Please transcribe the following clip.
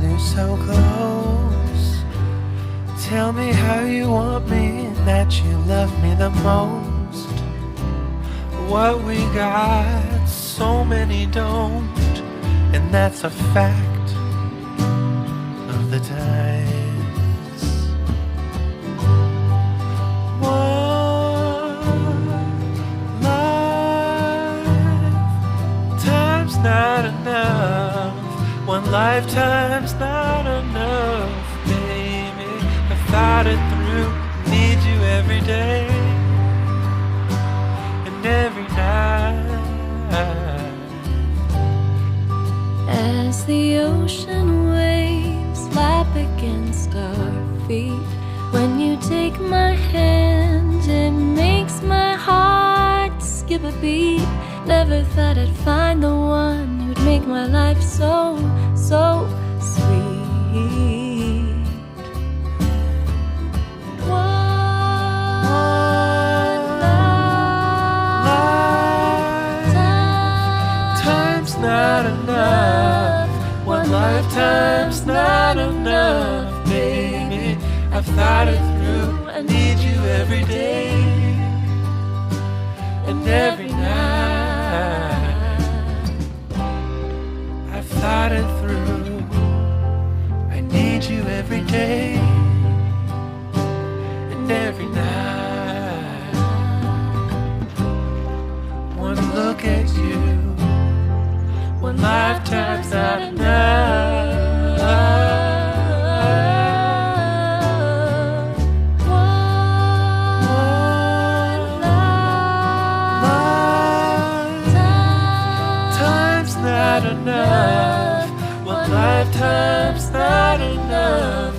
you so close. Tell me how you want me, that you love me the most. What we got, so many don't, and that's a fact of the times. One lifetime's not enough. One lifetime's not enough, baby. I've thought it through, need you every day and every night. As the ocean waves lap against our feet, when you take my hand, it makes my heart skip a beat. Never thought I'd find the one who'd make my life so, so sweet. Lifetime's not enough. One lifetime's not enough, baby. I've thought it through, I need you every day and every night. I've thought it through, I need you every day and every night. One look at you, one lifetime's not enough. Not enough. One lifetime's not enough,